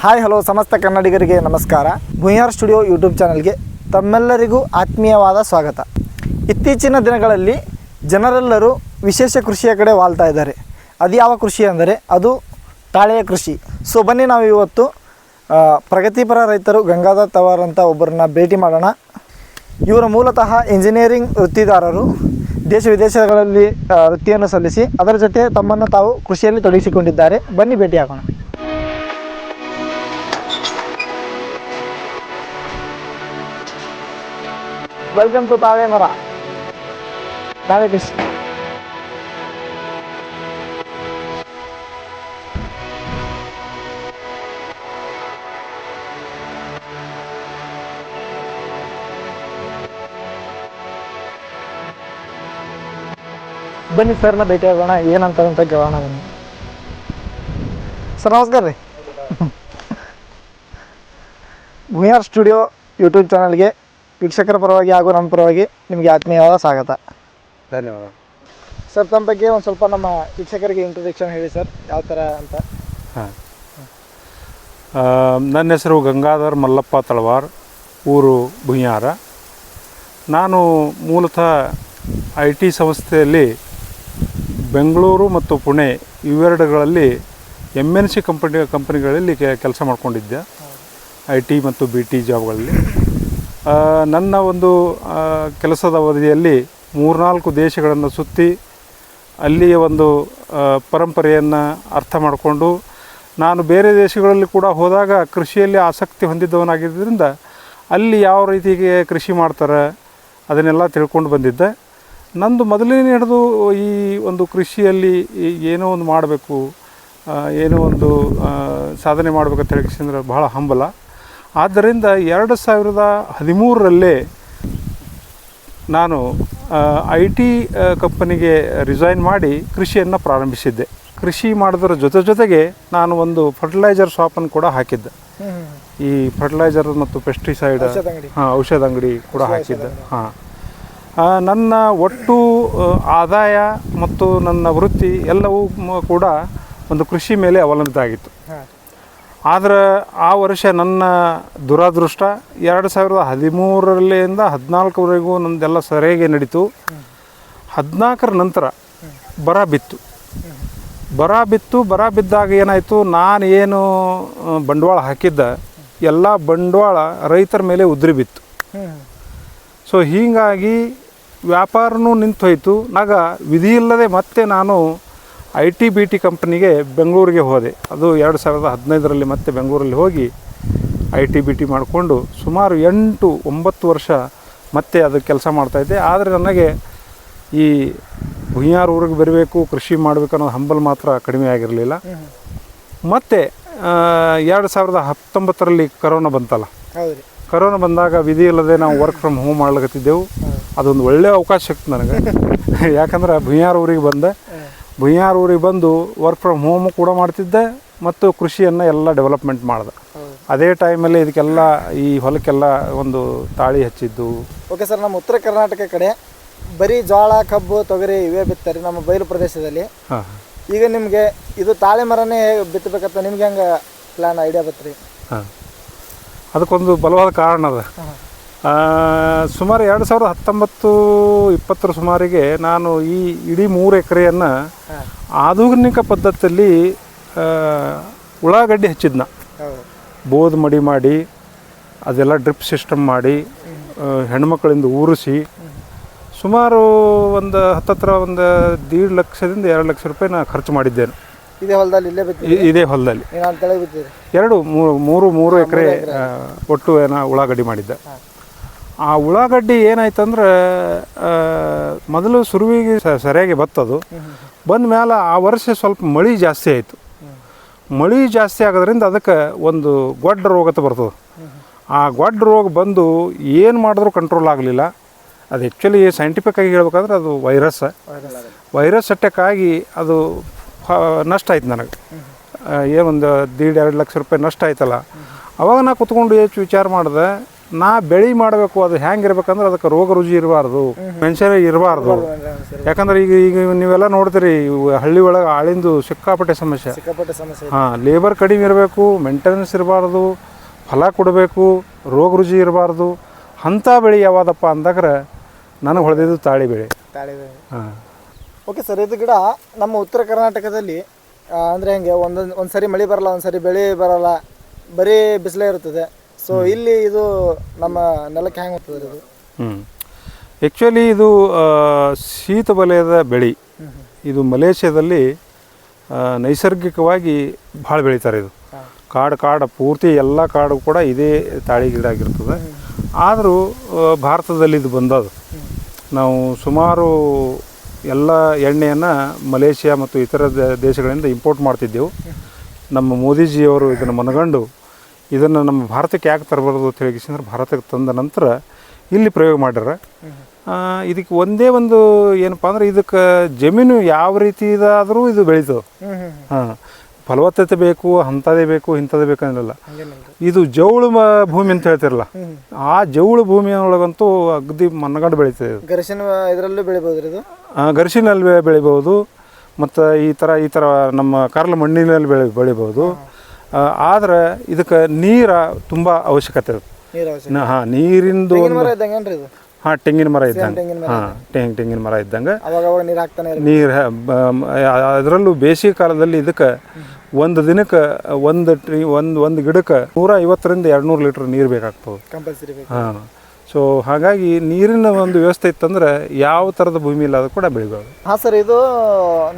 Hi hello ಸಮಸ್ತ ಕನ್ನಡಿಗರಿಗೆ ನಮಸ್ಕಾರ. ಭುಯಾರ್ ಸ್ಟುಡಿಯೋ ಯೂಟ್ಯೂಬ್ ಚಾನಲ್ಗೆ ತಮ್ಮೆಲ್ಲರಿಗೂ ಆತ್ಮೀಯವಾದ ಸ್ವಾಗತ. ಇತ್ತೀಚಿನ ದಿನಗಳಲ್ಲಿ ಜನರೆಲ್ಲರೂ ವಿಶೇಷ ಕೃಷಿಯ ಕಡೆ ವಾಲ್ತಾ ಇದ್ದಾರೆ. ಅದು ಯಾವ ಕೃಷಿ ಅಂದರೆ ಅದು ತಾಳೆಯ ಕೃಷಿ. ಸೊ ಬನ್ನಿ ನಾವು ಇವತ್ತು ಪ್ರಗತಿಪರ ರೈತರು ಗಂಗಾಧರ್ ತವಾರ್ ಅಂತ ಒಬ್ಬರನ್ನ ಭೇಟಿ ಮಾಡೋಣ. ಇವರು ಮೂಲತಃ ಇಂಜಿನಿಯರಿಂಗ್ ವೃತ್ತಿದಾರರು. ದೇಶ ವಿದೇಶಗಳಲ್ಲಿ ವೃತ್ತಿಯನ್ನು ಸಲ್ಲಿಸಿ ಅದರ ಜೊತೆ ತಮ್ಮನ್ನು ತಾವು ಕೃಷಿಯಲ್ಲಿ ತೊಡಗಿಸಿಕೊಂಡಿದ್ದಾರೆ. ಬನ್ನಿ ಭೇಟಿ ಆಗೋಣ. ವೆಲ್ಕಮ್ ಟು ತಾವೇ ಮರ ತಾವೇ ಕೃಷಿ. ಬನ್ನಿ ಸರ್ನ ಭೇಟಿ ಆಗೋಣ, ಏನಂತ ಕೇಳೋಣ. ಬನ್ನಿ ಸರ್, ನಮಸ್ಕಾರ ರೀ. ಭುಯಾರ್ ಸ್ಟುಡಿಯೋ ಯೂಟ್ಯೂಬ್ ಚಾನಲ್ಗೆ ವೀಕ್ಷಕರ ಪರವಾಗಿ ಹಾಗೂ ನಮ್ಮ ಪರವಾಗಿ ನಿಮಗೆ ಆತ್ಮೀಯವಾದ ಸ್ವಾಗತ. ಧನ್ಯವಾದ ಸರ್. ತಮ್ಮ ಬಗ್ಗೆ ಒಂದು ಸ್ವಲ್ಪ ನಮ್ಮ ವೀಕ್ಷಕರಿಗೆ ಇಂಟ್ರೊಡಕ್ಷನ್ ಹೇಳಿ ಸರ್, ಯಾವ ಥರ ಅಂತ. ಹಾಂ, ನನ್ನ ಹೆಸರು ಗಂಗಾಧರ್ ಮಲ್ಲಪ್ಪ ತಳವಾರ್, ಊರು ಭುಯಾರ. ನಾನು ಮೂಲತಃ IT ಸಂಸ್ಥೆಯಲ್ಲಿ ಬೆಂಗಳೂರು ಮತ್ತು ಪುಣೆ ಇವೆರಡುಗಳಲ್ಲಿ MNC ಕಂಪನಿಗಳಲ್ಲಿ ಕೆಲಸ ಮಾಡ್ಕೊಂಡಿದ್ದೆ. IT ಮತ್ತು BT ಜಾಬ್ಗಳಲ್ಲಿ. ನನ್ನ ಒಂದು ಕೆಲಸದ ಅವಧಿಯಲ್ಲಿ 3-4 ದೇಶಗಳನ್ನು ಸುತ್ತಿ ಅಲ್ಲಿಯ ಒಂದು ಪರಂಪರೆಯನ್ನು ಅರ್ಥ ಮಾಡಿಕೊಂಡು, ನಾನು ಬೇರೆ ದೇಶಗಳಲ್ಲಿ ಕೂಡ ಹೋದಾಗ ಕೃಷಿಯಲ್ಲಿ ಆಸಕ್ತಿ ಹೊಂದಿದ್ದವನಾಗಿದ್ದರಿಂದ ಅಲ್ಲಿ ಯಾವ ರೀತಿಗೆ ಕೃಷಿ ಮಾಡ್ತಾರೆ ಅದನ್ನೆಲ್ಲ ತಿಳ್ಕೊಂಡು ಬಂದಿದ್ದೆ. ನಂದು ಮೊದಲಿನ ಹಿಡಿದು ಈ ಒಂದು ಕೃಷಿಯಲ್ಲಿ ಏನೋ ಒಂದು ಮಾಡಬೇಕು, ಏನೋ ಒಂದು ಸಾಧನೆ ಮಾಡಬೇಕಂತ ಹೇಳಿದ್ರೆ ಬಹಳ ಹಂಬಲ. ಆದ್ದರಿಂದ 2013 ನಾನು IT ಕಂಪನಿಗೆ ರಿಸೈನ್ ಮಾಡಿ ಕೃಷಿಯನ್ನು ಪ್ರಾರಂಭಿಸಿದ್ದೆ. ಕೃಷಿ ಮಾಡೋದ್ರ ಜೊತೆಗೆ ನಾನು ಒಂದು ಫರ್ಟಿಲೈಸರ್ ಶಾಪನ್ನು ಕೂಡ ಹಾಕಿದ್ದೆ. ಈ ಫರ್ಟಿಲೈಸರ್ ಮತ್ತು ಪೆಸ್ಟಿಸೈಡ್ ಔಷಧ ಅಂಗಡಿ ಕೂಡ ಹಾಕಿದ್ದೆ. ನನ್ನ ಒಟ್ಟು ಆದಾಯ ಮತ್ತು ನನ್ನ ವೃತ್ತಿ ಎಲ್ಲವೂ ಕೂಡ ಒಂದು ಕೃಷಿ ಮೇಲೆ ಅವಲಂಬಿತ ಆಗಿತ್ತು. ಆದರೆ ಆ ವರ್ಷ ನನ್ನ ದುರಾದೃಷ್ಟ 2013ರಿಂದ 14ವರೆಗೂ ನಮ್ಮದೆಲ್ಲ ಸರಿಯಾಗಿ ನಡೀತು. 14ರ ನಂತರ ಬರ ಬಿದ್ದಾಗ ಏನಾಯಿತು, ನಾನು ಏನು ಬಂಡವಾಳ ಹಾಕಿದ್ದ ಎಲ್ಲ ಬಂಡವಾಳ ರೈತರ ಮೇಲೆ ಉದುರಿ ಬಿತ್ತು. ಸೊ ಹೀಗಾಗಿ ವ್ಯಾಪಾರನೂ ನಿಂತು ಹೋಯಿತು. ಆಗ ವಿಧಿ ಇಲ್ಲದೆ ಮತ್ತೆ ನಾನು IT BT ಕಂಪ್ನಿಗೆ ಬೆಂಗಳೂರಿಗೆ ಹೋದೆ. ಅದು 2015ರಲ್ಲಿ ಮತ್ತೆ ಬೆಂಗಳೂರಲ್ಲಿ ಹೋಗಿ IT BT ಮಾಡಿಕೊಂಡು ಸುಮಾರು 8-9 ವರ್ಷ ಮತ್ತೆ ಅದು ಕೆಲಸ ಮಾಡ್ತಾಯಿದ್ದೆ. ಆದರೆ ನನಗೆ ಈ ಭುಯಾರ್ ಊರಿಗೆ ಬರಬೇಕು, ಕೃಷಿ ಮಾಡಬೇಕು ಅನ್ನೋ ಹಂಬಲ್ ಮಾತ್ರ ಕಡಿಮೆ ಆಗಿರಲಿಲ್ಲ. ಮತ್ತು 2019ರಲ್ಲಿ ಕರೋನಾ ಬಂತಲ್ಲ. ಕರೋನಾ ಬಂದಾಗ ವಿಧಿ ಇಲ್ಲದೆ ನಾವು ವರ್ಕ್ ಫ್ರಮ್ ಹೋಮ್ ಮಾಡ್ಲಿಕತ್ತಿದ್ದೆವು. ಅದೊಂದು ಒಳ್ಳೆಯ ಅವಕಾಶ ಸಿಕ್ತು ನನಗೆ. ಯಾಕಂದ್ರೆ ಭುಯಾರ್ ಊರಿಗೆ ಬಂದು ವರ್ಕ್ ಫ್ರಮ್ ಹೋಮ್ ಕೂಡ ಮಾಡ್ತಿದ್ದೆ ಮತ್ತು ಕೃಷಿಯನ್ನು ಎಲ್ಲ ಡೆವಲಪ್ಮೆಂಟ್ ಮಾಡಿದೆ. ಅದೇ ಟೈಮಲ್ಲಿ ಇದಕ್ಕೆಲ್ಲ ಈ ಹೊಲಕ್ಕೆಲ್ಲ ಒಂದು ತಾಳಿ ಹಚ್ಚಿದ್ದು. ಓಕೆ ಸರ್, ನಮ್ಮ ಉತ್ತರ ಕರ್ನಾಟಕ ಕಡೆ ಬರೀ ಜೋಳ, ಕಬ್ಬು, ತೊಗರಿ ಇವೇ ಬಿತ್ತಾರೆ ನಮ್ಮ ಬಯಲು ಪ್ರದೇಶದಲ್ಲಿ. ಈಗ ನಿಮಗೆ ಇದು ತಾಳೆ ಮರನೇ ಬಿತ್ತಬೇಕಂತ ನಿಮ್ಗೆ ಹೆಂಗೆ ಪ್ಲ್ಯಾನ್ ಐಡಿಯಾ ಬತ್ರಿ? ಅದಕ್ಕೊಂದು ಬಲವಾದ ಕಾರಣ ಅದ. ಸುಮಾರು 2019-20 ಸುಮಾರಿಗೆ ನಾನು ಈ ಇಡೀ 3 ಎಕರೆಯನ್ನು ಆಧುನಿಕ ಪದ್ಧತಿಯಲ್ಲಿ ಉಳ್ಳಾಗಡ್ಡಿ ಹಚ್ಚಿದ್ನ. ಬೋದ್ ಮಡಿ ಮಾಡಿ ಅದೆಲ್ಲ ಡ್ರಿಪ್ ಸಿಸ್ಟಮ್ ಮಾಡಿ ಹೆಣ್ಮಕ್ಳಿಂದ ಊರಿಸಿ ಸುಮಾರು ಒಂದು ಹತ್ತತ್ರ ಒಂದು 1.5 ಲಕ್ಷದಿಂದ 2 ಲಕ್ಷ ರೂಪಾಯಿ ನಾನು ಖರ್ಚು ಮಾಡಿದ್ದೇನೆ. ಇದೇ ಹೊಲದಲ್ಲಿ 3 ಎಕರೆ ಒಟ್ಟು ಉಳ್ಳಾಗಡ್ಡಿ ಮಾಡಿದ್ದೆ. ಆ ಉಳ್ಳಾಗಡ್ಡಿ ಏನಾಯ್ತಂದ್ರೆ ಮೊದಲು ಸುರುವಿಗೆ ಸರಿಯಾಗಿ ಬತ್ತದು. ಬಂದ ಮೇಲೆ ಆ ವರ್ಷ ಸ್ವಲ್ಪ ಮಳೆ ಜಾಸ್ತಿ ಆಯಿತು. ಮಳೆ ಜಾಸ್ತಿ ಆಗೋದ್ರಿಂದ ಅದಕ್ಕೆ ಒಂದು ಗೊಡ್ಡ ರೋಗ ಬರ್ತದೆ. ಆ ಗೊಡ್ಡ ರೋಗ ಬಂದು ಏನು ಮಾಡಿದ್ರೂ ಕಂಟ್ರೋಲ್ ಆಗಲಿಲ್ಲ. ಅದು ಆ್ಯಕ್ಚುಲಿ ಸೈಂಟಿಫಿಕ್ ಆಗಿ ಹೇಳ್ಬೇಕಾದ್ರೆ ಅದು ವೈರಸ್ ಅಟ್ಯಾಕ್ ಆಗಿ ಅದು ನಷ್ಟ ಆಯ್ತು ನನಗೆ. ಏನೊಂದು 1.5-2 ಲಕ್ಷ ರೂಪಾಯಿ ನಷ್ಟ ಆಯ್ತಲ್ಲ. ಅವಾಗ ನಾ ಕೂತ್ಕೊಂಡು ವಿಚಾರ ಮಾಡಿದೆ, ನಾ ಬೆಳೆ ಮಾಡಬೇಕು ಅದು ಹೆಂಗಿರ್ಬೇಕಂದ್ರೆ ಅದಕ್ಕೆ ರೋಗ ರುಜಿ ಇರಬಾರ್ದು, ಮೆಣಸಿನ ಇರಬಾರ್ದು. ಯಾಕಂದ್ರೆ ಈಗ ಈಗ ನೀವೆಲ್ಲ ನೋಡ್ತೀರಿ ಹಳ್ಳಿ ಒಳಗೆ ಆಳಿಂದು ಸಿಕ್ಕಾಪಟ್ಟೆ ಸಮಸ್ಯೆ. ಹಾಂ, ಲೇಬರ್ ಕಡಿಮೆ ಇರಬೇಕು, ಮೇಂಟೆನೆನ್ಸ್ ಇರಬಾರ್ದು, ಫಲ ಕೊಡಬೇಕು, ರೋಗ ರುಜಿ ಇರಬಾರ್ದು. ಅಂಥ ಬೆಳೆ ಯಾವ್ದಪ್ಪ ಅಂದಾಗ ನನಗೆ ಹೊಳೆದಿದ್ದು ತಾಳಿ ಬೆಳೆ. ಹಾಂ, ಓಕೆ ಸರ್. ಇದು ಗಿಡ ನಮ್ಮ ಉತ್ತರ ಕರ್ನಾಟಕದಲ್ಲಿ ಅಂದರೆ ಹೆಂಗೆ ಒಂದು ಸರಿ ಮಳೆ ಬರಲ್ಲ, ಒಂದು ಸರಿ ಬೆಳೆ ಬರಲ್ಲ, ಬರೀ ಬಿಸಿಲೇ ಇರ್ತದೆ. ಸೊ ಇಲ್ಲಿ ಇದು ನಮ್ಮ ನೆಲಕ್ಕೆ ಹೆಂಗೆ ಹೋಗ್ತದೆ ಇದು? ಆ್ಯಕ್ಚುಲಿ ಇದು ಶೀತ ವಲಯದ ಬೆಳೆ. ಇದು ಮಲೇಷ್ಯಾದಲ್ಲಿ ನೈಸರ್ಗಿಕವಾಗಿ ಭಾಳ ಬೆಳೀತಾರೆ. ಇದು ಕಾಡು ಪೂರ್ತಿ ಎಲ್ಲ ಕಾಡು ಕೂಡ ಇದೇ ತಾಳಿ ಗಿಡ ಆಗಿರ್ತದೆ. ಆದರೂ ಭಾರತದಲ್ಲಿ ಇದು ಬಂದದು. ನಾವು ಸುಮಾರು ಎಲ್ಲ ಎಣ್ಣೆಯನ್ನು ಮಲೇಷ್ಯಾ ಮತ್ತು ಇತರ ದೇಶಗಳಿಂದ ಇಂಪೋರ್ಟ್ ಮಾಡ್ತಿದ್ದೆವು. ನಮ್ಮ ಮೋದಿಜಿಯವರು ಇದನ್ನು ಮನಗಂಡು ಇದನ್ನು ನಮ್ಮ ಭಾರತಕ್ಕೆ ಯಾಕೆ ತರಬಾರ್ದು ಅಂತ ಹೇಳಿದ್ರೆ ಭಾರತಕ್ಕೆ ತಂದ ನಂತರ ಇಲ್ಲಿ ಪ್ರಯೋಗ ಮಾಡ್ಯಾರ. ಇದಕ್ಕೆ ಒಂದೇ ಒಂದು ಏನಪ್ಪ ಅಂದ್ರೆ ಇದಕ್ಕೆ ಜಮೀನು ಯಾವ ರೀತಿ ಇದಾದರೂ ಇದು ಬೆಳೀತದೆ. ಹಾಂ, ಫಲವತ್ತತೆ ಬೇಕು, ಅಂಥದ್ದೇ ಬೇಕು, ಇಂಥದ್ದೇ ಬೇಕಂದಿಲ್ಲ. ಇದು ಜೌಳು ಭೂಮಿ ಅಂತ ಹೇಳ್ತಿರಲ್ಲ, ಆ ಜೌಳು ಭೂಮಿಯೊಳಗಂತೂ ಅಗದಿ ಮನಗಂಡು ಬೆಳೀತದೆ. ಇದು ಗರಿಶಿನ ಇದರಲ್ಲೂ ಬೆಳಿಬೋದು. ಇದು ಗರಿಶಿನಲ್ಲಿ ಬೆಳಿಬೋದು, ಮತ್ತು ಈ ಥರ ನಮ್ಮ ಕರ್ಲ ಮಣ್ಣಿನಲ್ಲಿ ಬೆಳಿಬೋದು. ಆದ್ರೆ ಇದಕ್ಕೆ ನೀರ ತುಂಬ ಅವಶ್ಯಕತೆ ಇರುತ್ತೆ. ಹಾಂ, ನೀರಿಂದು ಹಾಂ, ತೆಂಗಿನ ಮರ ಇದ್ದಂಗೆ. ಹಾಂ, ತೆಂಗಿನ ಮರ ಇದ್ದಂಗೆ ನೀರು. ಅದರಲ್ಲೂ ಬೇಸಿಗೆ ಕಾಲದಲ್ಲಿ ಇದಕ್ಕೆ ಒಂದು ದಿನಕ್ಕೆ ಒಂದು ಗಿಡಕ್ಕೆ 150ರಿಂದ 200 ಲೀಟ್ರ್ ನೀರು ಬೇಕಾಗ್ತದೆ. ಹಾಂ, ಸೊ ಹಾಗಾಗಿ ನೀರಿನ ಒಂದು ವ್ಯವಸ್ಥೆ ಇತ್ತಂದ್ರೆ ಯಾವ ಥರದ ಭೂಮಿ ಇಲ್ಲದ ಕೂಡ ಬೆಳಿಬೋದು. ಹಾಂ ಸರ್. ಇದು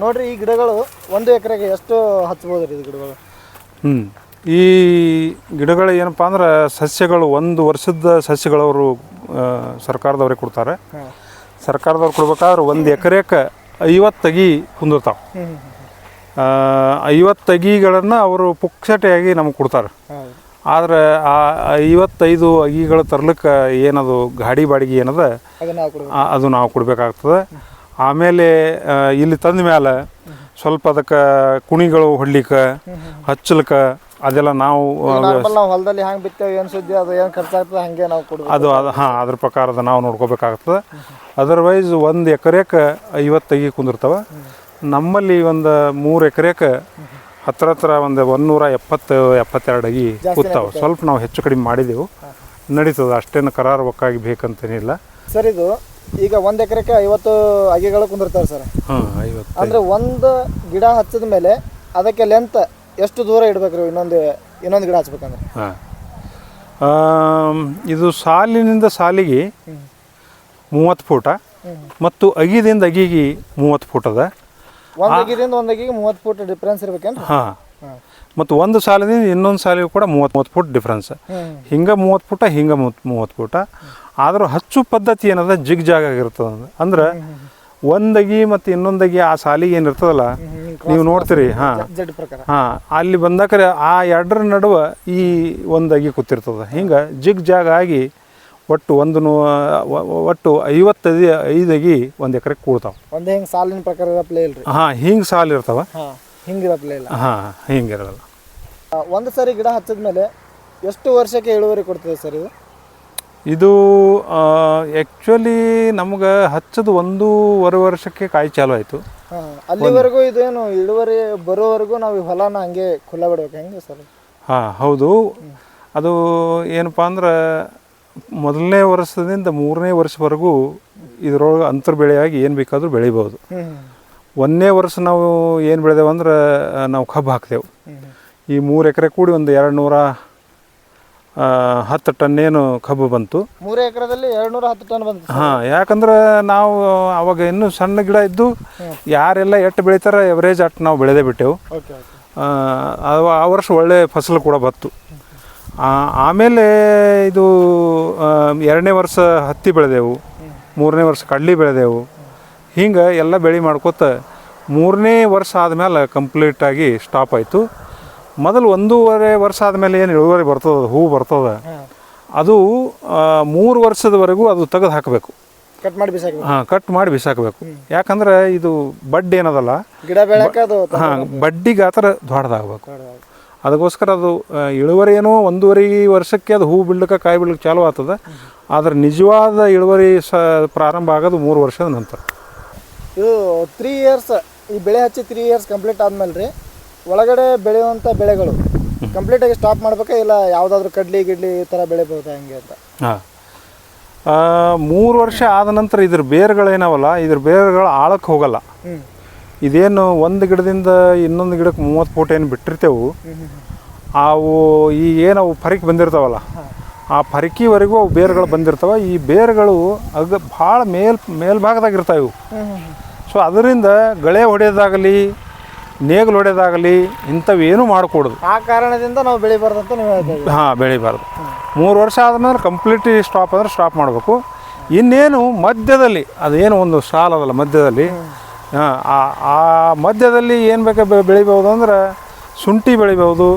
ನೋಡ್ರಿ, ಈ ಗಿಡಗಳು 1 ಎಕರೆಗೆ ಎಷ್ಟು ಹಚ್ಬೋದು ರೀ ಇದು ಗಿಡಗಳು? ಈ ಗಿಡಗಳು ಏನಪ್ಪ ಅಂದ್ರೆ ಸಸ್ಯಗಳು 1 ವರ್ಷದ ಸಸ್ಯಗಳವರು ಸರ್ಕಾರದವ್ರಿಗೆ ಕೊಡ್ತಾರೆ. ಸರ್ಕಾರದವ್ರು ಕೊಡ್ಬೇಕಾದ್ರೆ 1 ಎಕರೆಗೆ 50 ಅಗಿ ಕುಂದಿರ್ತಾವೆ. 50 ಅಗಿಗಳನ್ನು ಅವರು ಪುಕ್ಷಟೆಯಾಗಿ ನಮಗೆ ಕೊಡ್ತಾರೆ. ಆದರೆ ಆ 55 ಅಗಿಗಳು ತರ್ಲಿಕ್ಕೆ ಏನದು ಗಾಡಿ ಬಾಡಿಗೆ ಏನದ ಅದು ನಾವು ಕೊಡಬೇಕಾಗ್ತದೆ. ಆಮೇಲೆ ಇಲ್ಲಿ ತಂದ ಮೇಲೆ ಸ್ವಲ್ಪ ಅದಕ್ಕೆ ಕುಣಿಗಳು ಹೊಡ್ಲಿಕ್ಕೆ, ಹಚ್ಚಲಿಕ್ಕೆ ಅದೆಲ್ಲ ನಾವು ಹೊಲದಲ್ಲಿ ಹೆಂಗೆ ಬಿತ್ತೇವೆ, ಏನು ಸುದ್ದಿ ಅದು ಏನು ಖರ್ಚಾಗ್ತದೆ ಹಂಗೆ ನಾವು ಕೊಡ್ಬೇಕು. ಅದು ಹಾಂ, ಅದ್ರ ಪ್ರಕಾರ ನಾವು ನೋಡ್ಕೋಬೇಕಾಗ್ತದೆ. ಅದರ್ವೈಸ್ 1 ಎಕರೆಗೆ 50 ಅಗಿ ಕುಂದಿರ್ತವೆ. ನಮ್ಮಲ್ಲಿ ಒಂದು 3 ಎಕರೆಗೆ ಹತ್ರ ಒಂದು 170-72 ಅಗಿ ಕೂತಾವೆ. ಸ್ವಲ್ಪ ನಾವು ಹೆಚ್ಚು ಕಡಿಮೆ ಮಾಡಿದೆವು, ನಡೀತದೆ. ಅಷ್ಟೇನು ಕರಾರುವಕ್ಕಾಗಿ ಬೇಕಂತೇನಿಲ್ಲ ಸರ್. ಇದು ಈಗ 1 ಎಕರೆಗೆ 50 ಅಗಿಗಳು ಕುಂದಿರ್ತಾವೆ ಸರ್. ಹಾಂ, 50 ಅಂದರೆ ಒಂದು ಗಿಡ ಹಚ್ಚಿದ ಮೇಲೆ ಅದಕ್ಕೆ ಲೆಂತ್ ಎಷ್ಟು ದೂರ ಇಡಬೇಕ್ರಿ ಇನ್ನೊಂದು ಗಿಡ ಹಚ್ಬೇಕಂದ್ರೆ? ಹಾಂ, ಇದು ಸಾಲಿನಿಂದ ಸಾಲಿಗೆ 30 ಫೂಟ ಮತ್ತು ಅಗಿದಿಂದ ಅಗಿಗೆ 30 ಫೂಟ್ ಅದ. ಒಂದು ಅಗಿದಿಂದ ಒಂದು ಅಗಿಗೆ 30 ಫೂಟ್ ಡಿಫ್ರೆನ್ಸ್ ಇರ್ಬೇಕೇನು? ಹಾಂ, ಮತ್ತು ಒಂದು ಸಾಲಿನಿಂದ ಇನ್ನೊಂದು ಸಾಲಿಗೂ ಕೂಡ 30 ಫೂಟ್ ಡಿಫ್ರೆನ್ಸ್. ಹಿಂಗೆ 30 ಫೂಟ, ಹಿಂಗೆ 30 ಫೂಟ. ಆದರೂ ಹಚ್ಚು ಪದ್ಧತಿ ಏನದ ಜಿಗ್ ಜಾಗ್ ಆಗಿರ್ತದೆ. ಅಂದ್ರೆ ಒಂದಗಿ ಮತ್ತು ಇನ್ನೊಂದಗಿ ಆ ಸಾಲಿಗೆ ಏನಿರ್ತದಲ್ಲ ನೀವು ನೋಡ್ತೀರಿ. ಹಾಂ ಹಾಂ, ಅಲ್ಲಿ ಬಂದಾಕರೆ ಆ ಎರಡರ ನಡುವೆ ಈ ಒಂದು ಅಗಿ ಕೂತಿರ್ತದೆ. ಹಿಂಗೆ ಜಿಗ್ ಜಾಗ್ ಆಗಿ ಒಟ್ಟು 55 ಅಗಿ 1 ಎಕರೆಗೆ ಕೂಡ್ತಾವೆ. ಒಂದೇ ಹಿಂಗೆ ಸಾಲಿನ ಪ್ರಕಾರ ಇರಪ್ಲೇ ಇಲ್ರಿ? ಹಾಂ, ಹಿಂಗೆ ಸಾಲು ಇರ್ತಾವೆ. ಹಿಂಗೆ ಇರಪ್ಲೇ ಇಲ್ಲ? ಹಾಂ, ಹಿಂಗಿರಲ್ಲ. ಒಂದು ಸಾರಿ ಗಿಡ ಹಚ್ಚಿದ ಮೇಲೆ ಎಷ್ಟು ವರ್ಷಕ್ಕೆ ಇಳುವರಿ ಕೊಡ್ತದೆ ಸರ್ ಇದು? ಇದು ಆ್ಯಕ್ಚುಲಿ ನಮ್ಗೆ ಹಚ್ಚೋದು 1.5 ವರ್ಷಕ್ಕೆ ಕಾಯಿ ಚಾಲು ಆಯಿತು. ಅಲ್ಲಿವರೆಗೂ ಇದೇನು ಇಳುವರಿ ಬರೋವರೆಗೂ ನಾವು ಈ ಹೊಲನ ಹಂಗೆ ಖುಲ್ಲ ಬಿಡ್ಬೇಕು ಹೆಂಗೆ ಸರ್? ಹಾಂ, ಹೌದು. ಅದು ಏನಪ್ಪ ಅಂದ್ರೆ 1ನೇ ವರ್ಷದಿಂದ 3ನೇ ವರ್ಷವರೆಗೂ ಇದರೊಳಗೆ ಅಂತರ್ ಬೆಳೆಯಾಗಿ ಏನು ಬೇಕಾದರೂ ಬೆಳಿಬೋದು. 1ನೇ ವರ್ಷ ನಾವು ಏನು ಬೆಳೆದೇವು ಅಂದ್ರೆ ನಾವು ಕಬ್ಬು ಹಾಕ್ತೇವೆ. ಈ 3 ಎಕರೆ ಕೂಡಿ ಒಂದು 210 ಟನ್ ಏನು ಕಬ್ಬು ಬಂತು. 3 ಎಕರೆದಲ್ಲಿ 210 ಟನ್ ಬಂತು? ಹಾಂ, ಯಾಕಂದ್ರೆ ನಾವು ಅವಾಗ ಇನ್ನೂ ಸಣ್ಣ ಗಿಡ ಇದ್ದು ಯಾರೆಲ್ಲ ಎಷ್ಟು ಬೆಳಿತಾರೆ ಎವರೇಜ್ ಅಷ್ಟು ನಾವು ಬೆಳೆದೇ ಬಿಟ್ಟೆವು. ಆ ವರ್ಷ ಒಳ್ಳೆ ಫಸಲು ಕೂಡ ಬತ್ತು. ಆಮೇಲೆ ಇದು 2ನೇ ವರ್ಷ ಹತ್ತಿ ಬೆಳೆದೆವು, 3ನೇ ವರ್ಷ ಕಡ್ಲಿ ಬೆಳೆದೆವು. ಹಿಂಗೆ ಎಲ್ಲ ಬೆಳೆ ಮಾಡ್ಕೋತ 3ನೇ ವರ್ಷ ಆದಮೇಲೆ ಕಂಪ್ಲೀಟಾಗಿ ಸ್ಟಾಪ್ ಆಯಿತು. ಮೊದಲು 1.5 ವರ್ಷ ಆದಮೇಲೆ ಏನು ಇಳುವರಿ ಬರ್ತದೆ, ಹೂವು ಬರ್ತದೆ, ಅದು 3 ವರ್ಷದವರೆಗೂ ಅದು ತೆಗೆದು ಹಾಕಬೇಕು. ಕಟ್ ಮಾಡಿ ಬಿಸಾಕಬೇಕು? ಹಾಂ, ಕಟ್ ಮಾಡಿ ಬಿಸಾಕಬೇಕು. ಯಾಕಂದ್ರೆ ಇದು ಬಡ್ಡಿ ಏನದಲ್ಲ ಗಿಡ ಬೆಳಕ ಅದು ಹಾಂ, ಬಡ್ಡಿ ಗಾತ್ರ ದೊಡ್ಡದಾಗಬೇಕು. ಅದಕ್ಕೋಸ್ಕರ ಅದು ಇಳುವರಿ ಏನೋ 1.5 ವರ್ಷಕ್ಕೆ ಅದು ಹೂ ಬಿಡ್ಲಿಕ್ಕೆ ಕಾಯಿ ಬಿಡ್ಲಿಕ್ಕೆ ಚಾಲು ಆಗ್ತದೆ. ಆದರೆ ನಿಜವಾದ ಇಳುವರಿ ಪ್ರಾರಂಭ ಆಗೋದು 3 ವರ್ಷದ ನಂತರ. ಇದು 3 ಇಯರ್ಸ್ ಈ ಬೆಳೆ ಹಚ್ಚಿ 3 ಇಯರ್ಸ್ ಕಂಪ್ಲೀಟ್ ಆದ್ಮೇಲೆ ರೀ ಒಳಗಡೆ ಬೆಳೆಯುವಂಥ ಬೆಳೆಗಳು ಕಂಪ್ಲೀಟಾಗಿ ಸ್ಟಾಪ್ ಮಾಡ್ಬೇಕಾ ಇಲ್ಲ ಯಾವುದಾದ್ರೂ ಕಡ್ಲಿ ಗಿಡ್ಲಿ ಈ ಥರ ಬೆಳಿಬೋದಾ ಹೆಂಗೆ ಅಂತ? ಹಾಂ, 3 ವರ್ಷ ಆದ ನಂತರ ಇದ್ರ ಬೇರುಗಳೇನವಲ್ಲ, ಇದ್ರ ಬೇರುಗಳು ಆಳಕ್ಕೆ ಹೋಗಲ್ಲ. ಇದೇನು ಒಂದು ಗಿಡದಿಂದ ಇನ್ನೊಂದು ಗಿಡಕ್ಕೆ 30 ಫೂಟ್ ಏನು ಬಿಟ್ಟಿರ್ತೇವೆ, ಅವು ಈ ಏನವು ಪರಿಗೆ ಬಂದಿರ್ತಾವಲ್ಲ, ಆ ಪರಿಕಿವರೆಗೂ ಅವು ಬೇರುಗಳು ಬಂದಿರ್ತವೆ. ಈ ಬೇರುಗಳು ಭಾಳ ಮೇಲ್ಭಾಗದಾಗಿರ್ತಾವೆ ಇವು. ಸೊ ಅದರಿಂದ ಗಳೆ ಹೊಡೆಯೋದಾಗಲಿ ನೇಗಿಲು ಹೊಡೆಯೋದಾಗಲಿ ಇಂಥವೇನು ಮಾಡಿಕೊಡೋದು. ಆ ಕಾರಣದಿಂದ ನಾವು ಬೆಳಿಬಾರ್ದು ಅಂತ ನೀವು ಹೇಳ್ತಾ ಇದ್ದೀವಿ. ಹಾಂ, ಬೆಳಿಬಾರ್ದು. 3 ವರ್ಷ ಆದಮೇಲೆ ಕಂಪ್ಲೀಟ್ಲಿ ಸ್ಟಾಪ್ ಅಂದರೆ ಸ್ಟಾಪ್ ಮಾಡಬೇಕು. ಇನ್ನೇನು ಮಧ್ಯದಲ್ಲಿ ಅದೇನು ಒಂದು ಸಾಲ ಅದಲ್ಲ ಮಧ್ಯದಲ್ಲಿ, ಆ ಮಧ್ಯದಲ್ಲಿ ಏನು ಬೇಕಾ ಬೆಳಿಬೋದು ಅಂದ್ರೆ ಶುಂಠಿ ಬೆಳಿಬೋದು,